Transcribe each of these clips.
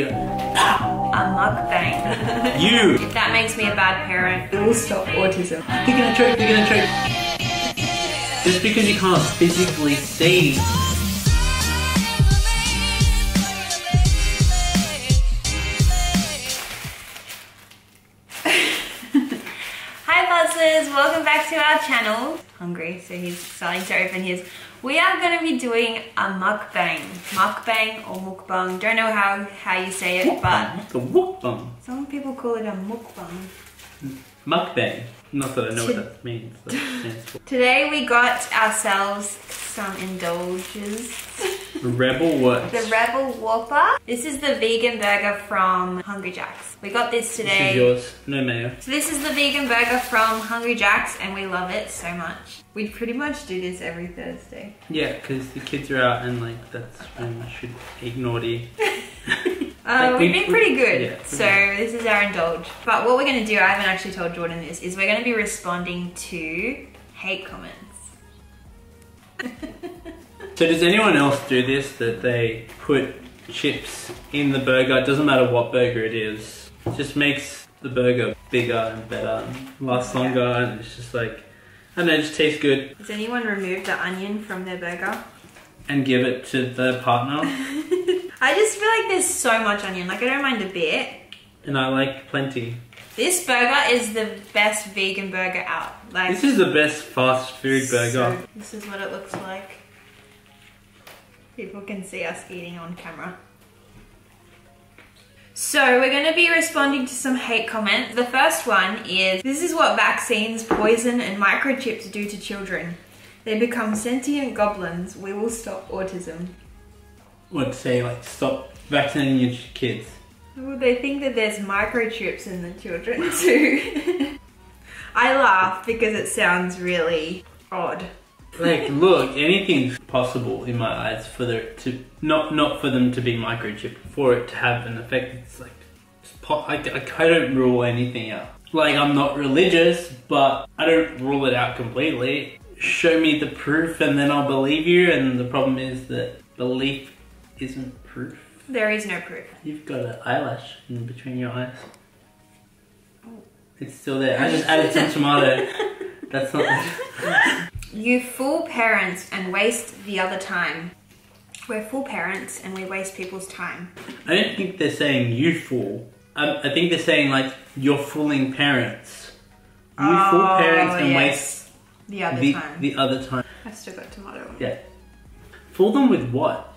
A mukbang. You! If that makes me a bad parent, it will stop autism. They're gonna choke, they're gonna choke. Just because you can't physically see. Hi buzzers, welcome back to our channel. Hungry, so he's starting to open his. We are going to be doing a mukbang. Mukbang or mukbang, don't know how you say it, but The mukbang. some people call it a mukbang. Mukbang. Not that I know what that means. What it stands for. Today we got ourselves some indulges. Rebel what? The Rebel Whopper. This is the vegan burger from Hungry Jack's. We got this today. This is yours. No mayo. So this is the vegan burger from Hungry Jack's and we love it so much. We pretty much do this every Thursday. Yeah, because the kids are out and like that's when I should eat naughty. We've been pretty good, yeah, so this is our indulge. But what we're going to do, I haven't actually told Jordan this, is we're going to be responding to hate comments. So does anyone else do this, that they put chips in the burger? It doesn't matter what burger it is. It just makes the burger bigger and better and lasts longer, and it's just like, I don't know, it just tastes good. Has anyone removed the onion from their burger? And give it to the partner. I just feel like there's so much onion, like I don't mind a bit. And I like plenty. This burger is the best vegan burger out. Like, This is the best fast food burger. so, this is what it looks like. People can see us eating on camera. So we're going to be responding to some hate comments. The first one is, this is what vaccines, poison and microchips do to children. They become sentient goblins. We will stop autism. What, say like stop vaccinating your kids? Well, they think that there's microchips in the children too. I laugh because it sounds really odd. Like, look, anything's possible in my eyes for there to not for them to be microchipped, for it to have an effect. It's like I don't rule anything out. Like, I'm not religious, but I don't rule it out completely. Show me the proof and then I'll believe you. And the problem is that belief isn't proof. There is no proof. You've got an eyelash in between your eyes. It's still there. I just added some tomato. That's not. You fool parents and waste the other time. We're fool parents and we waste people's time. I don't think they're saying you fool. I think they're saying like you're fooling parents. You fool parents and waste the other time. The other time. I've still got tomato on. Yeah. Fool them with what?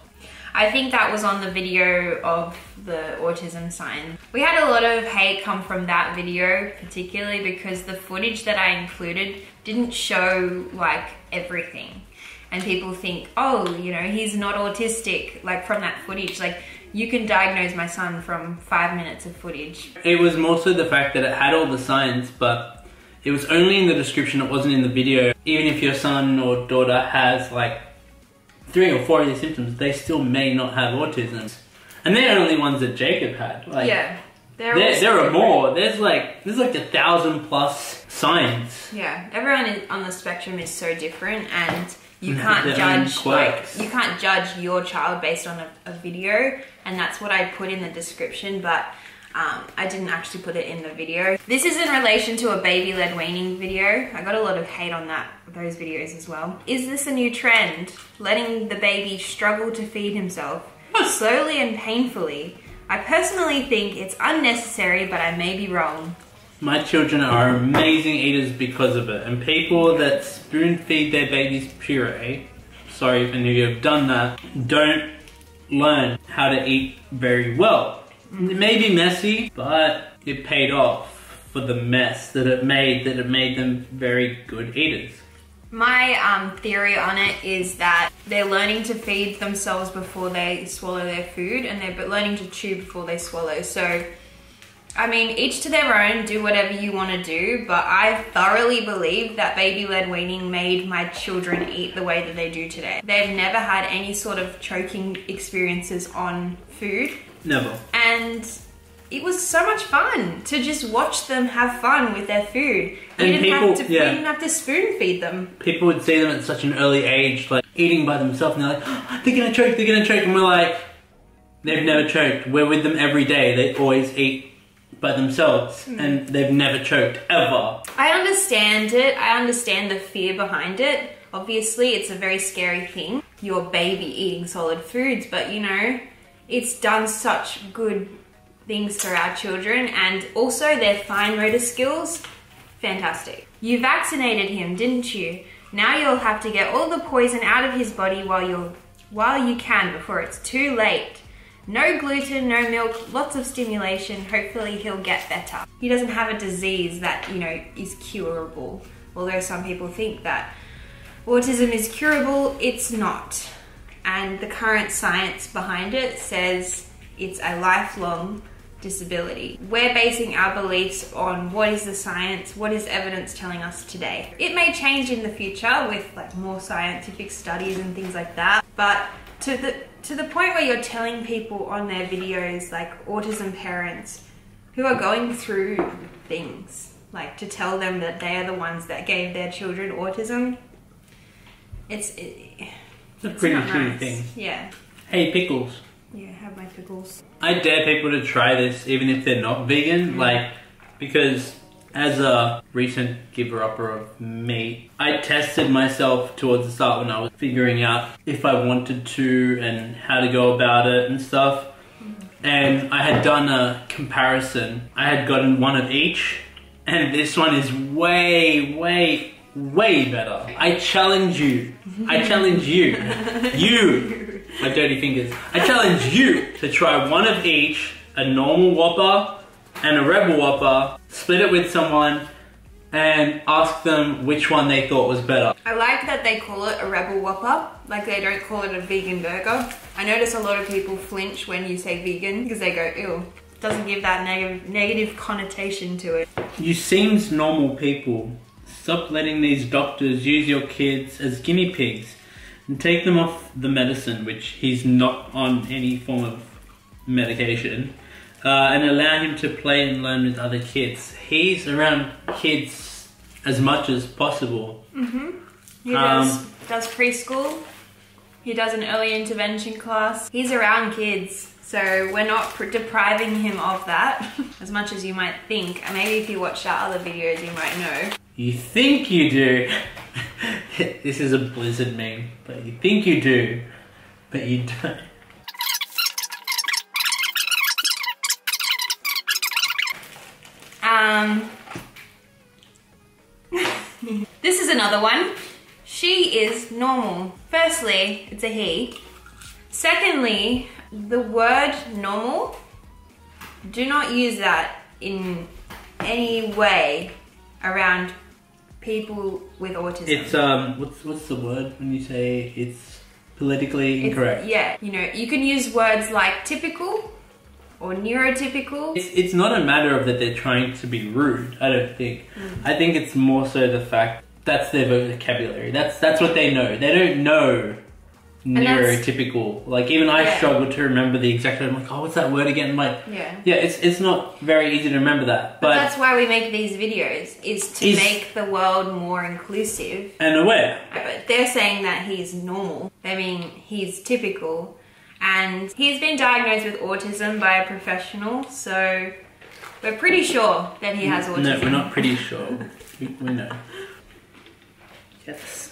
I think that was on the video of the autism sign. We had a lot of hate come from that video, particularly because the footage that I included didn't show like everything. And people think, oh, you know, he's not autistic, like from that footage. Like, you can diagnose my son from 5 minutes of footage. It was mostly the fact that it had all the signs, but it was only in the description, it wasn't in the video. Even if your son or daughter has like 3 or 4 of these symptoms, they still may not have autism. And they're only ones that Jacob had. Like, yeah. There are more. There's like 1,000 plus signs. Yeah, everyone on the spectrum is so different, and you can't judge you can't judge your child based on a video, and that's what I put in the description, but I didn't actually put it in the video. This is in relation to a baby-led weaning video. I got a lot of hate on those videos as well. Is this a new trend? Letting the baby struggle to feed himself slowly and painfully. I personally think it's unnecessary, but I may be wrong. My children are amazing eaters because of it, and people that spoon feed their babies puree, sorry if any of you have done that, don't learn how to eat very well. It may be messy, but it paid off for the mess that it made them very good eaters. My theory on it is that they're learning to feed themselves before they swallow their food, and they're learning to chew before they swallow. So, I mean, each to their own, do whatever you want to do, but I thoroughly believe that baby-led weaning made my children eat the way that they do today. They've never had any sort of choking experiences on food. Never. And it was so much fun to just watch them have fun with their food. We didn't have to spoon feed them. People would see them at such an early age, like eating by themselves, and they're like, oh, they're gonna choke, and we're like, They've never choked. We're with them every day. They always eat by themselves, and they've never choked, ever. I understand it. I understand the fear behind it. Obviously, it's a very scary thing, your baby eating solid foods, but you know, it's done such good things for our children, and also their fine motor skills, fantastic. You vaccinated him, didn't you? Now you'll have to get all the poison out of his body while you can before it's too late. No gluten, no milk, lots of stimulation. Hopefully he'll get better. He doesn't have a disease that, you know, is curable. Although some people think that autism is curable, it's not. And the current science behind it says it's a lifelong disability. We're basing our beliefs on what is the science, what is evidence telling us today. It may change in the future with like more scientific studies and things like that, but to the point where you're telling people on their videos, like autism parents who are going through things, like to tell them that they are the ones that gave their children autism, it's a pretty shitty thing. Yeah. Hey, pickles. Yeah, have my pickles. I dare people to try this even if they're not vegan, like, because as a recent giver-upper of meat, I tested myself towards the start when I was figuring out if I wanted to and how to go about it and stuff. And I had done a comparison. I had gotten one of each, and this one is way, way, way better. I challenge you. I challenge you. You. My dirty fingers. I challenge you to try one of each, a normal Whopper and a Rebel Whopper, split it with someone and ask them which one they thought was better. I like that they call it a Rebel Whopper, like they don't call it a vegan burger. I notice a lot of people flinch when you say vegan because they go, ew. Doesn't give that negative connotation to it. You seems normal people. Stop letting these doctors use your kids as guinea pigs and take them off the medicine, which he's not on any form of medication, and allow him to play and learn with other kids. He's around kids as much as possible. He does preschool, he does an early intervention class. He's around kids, so we're not depriving him of that as much as you might think. And maybe if you watched our other videos, you might know. You think you do. This is a Blizzard meme, but you think you do, but you don't. This is another one. She is normal. Firstly, it's a he. Secondly, the word normal, do not use that in any way around people with autism. It's what's the word when you say it's politically incorrect? Yeah, you know, you can use words like typical or neurotypical. It's not a matter of that they're trying to be rude, I don't think. I think it's more so the fact that's their vocabulary. That's what they know. They don't know neurotypical. Like even I struggle to remember the exact word. I'm like, oh, what's that word again? I'm like, yeah, it's not very easy to remember that. But that's why we make these videos, is to make the world more inclusive and aware. But they're saying that he's normal. I mean, he's typical, and he's been diagnosed with autism by a professional. So we're pretty sure that he has autism. No, we're not pretty sure. we know. Yes.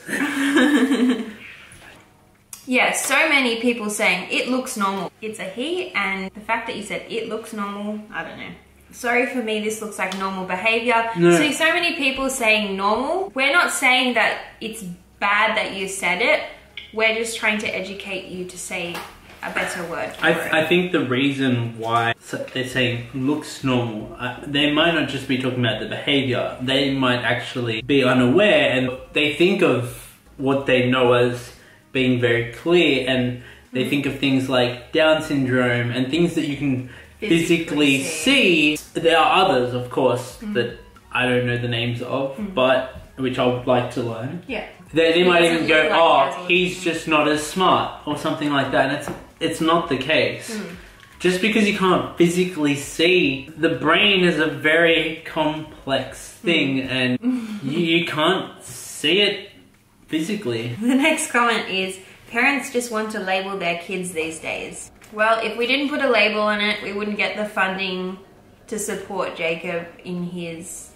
Yeah, so many people saying it looks normal. It's a he, and the fact that you said it looks normal, I don't know. Sorry, for me this looks like normal behavior. No. So many people saying normal. We're not saying that it's bad that you said it. We're just trying to educate you to say a better word for it. I think the reason why they're saying looks normal, they might not just be talking about the behavior. They might actually be unaware, and they think of what they know as being very clear, and they think of things like Down syndrome and things that you can physically see. There are others, of course, that I don't know the names of, but which I would like to learn. Yeah. They might even go, like oh, he's just not as smart, or something like that. And it's not the case. Just because you can't physically see, the brain is a very complex thing, and you can't see it physically. The next comment is, parents just want to label their kids these days. Well, if we didn't put a label on it, we wouldn't get the funding to support Jacob in his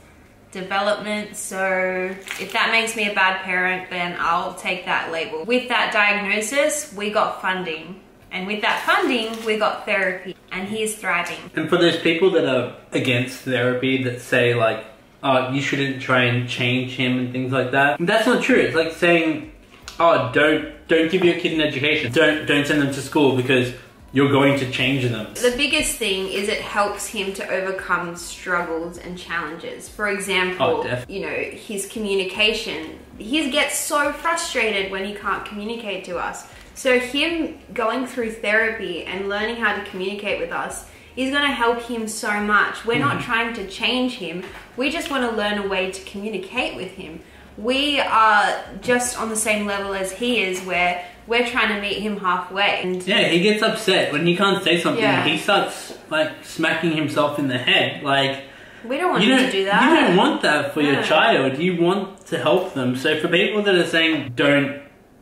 development. So if that makes me a bad parent, then I'll take that label. With that diagnosis, we got funding. And with that funding, we got therapy. And he is thriving. And for those people that are against therapy, that say like, oh, you shouldn't try and change him and things like that. That's not true. It's like saying, oh, don't give your kid an education. Don't send them to school because you're going to change them. The biggest thing is it helps him to overcome struggles and challenges. For example, you know, his communication. He gets so frustrated when he can't communicate to us. So him going through therapy and learning how to communicate with us is going to help him so much. We're not trying to change him. We just want to learn a way to communicate with him. We are just on the same level as he is, where we're trying to meet him halfway. And yeah, he gets upset when he can't say something. Yeah. He starts like smacking himself in the head. Like, we don't want him to do that. You don't want that for your child. You want to help them. So for people that are saying don't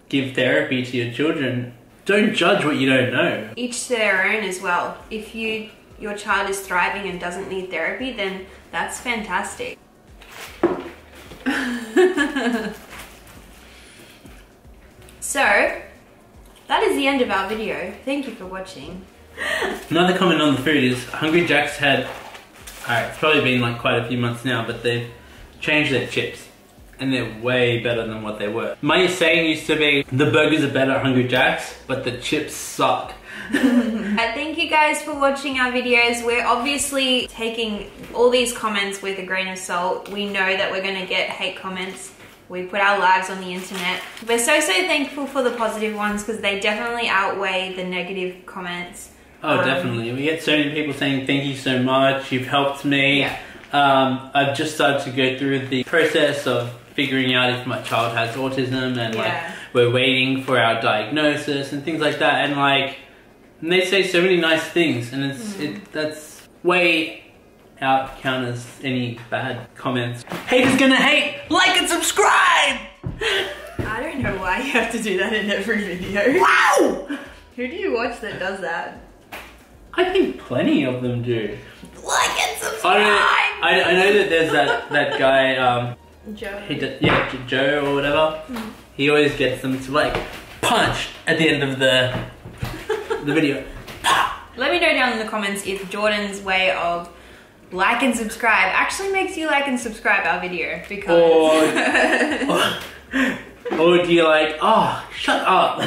give therapy to your children, don't judge what you don't know. Each to their own as well. If your child is thriving and doesn't need therapy, then that's fantastic. So, that is the end of our video. Thank you for watching. Another comment on the food is Hungry Jack's had, alright, it's probably been like quite a few months now, but they've changed their chips. And they're way better than what they were. My saying used to be, the burgers are better at Hungry Jack's, but the chips suck. Thank you guys for watching our videos. We're obviously taking all these comments with a grain of salt. We know that we're going to get hate comments. We put our lives on the internet. We're so thankful for the positive ones because they definitely outweigh the negative comments. Oh, definitely. We get so many people saying thank you so much, you've helped me. Yeah. I've just started to go through the process of figuring out if my child has autism, and like we're waiting for our diagnosis and things like that, and like they say so many nice things, and that's way out counters any bad comments. Haters gonna hate, like and subscribe. I don't know why you have to do that in every video. Wow! Who do you watch that does that? I think plenty of them do. Like and subscribe. I know that there's that guy Joe. Joe or whatever. He always gets them to like punch at the end of the video. Let me know down in the comments if Jordan's way of like and subscribe actually makes you like and subscribe our video, because or do you like, oh, shut up.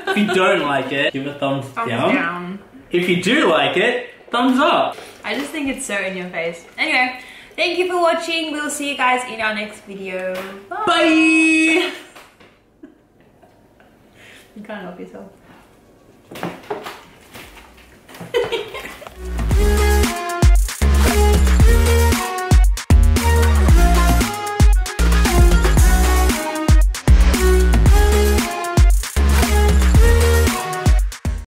If you don't like it, give a thumbs down. If you do like it, thumbs up. I just think it's so in your face. Anyway, thank you for watching. We'll see you guys in our next video. Bye. Bye. You can't help yourself.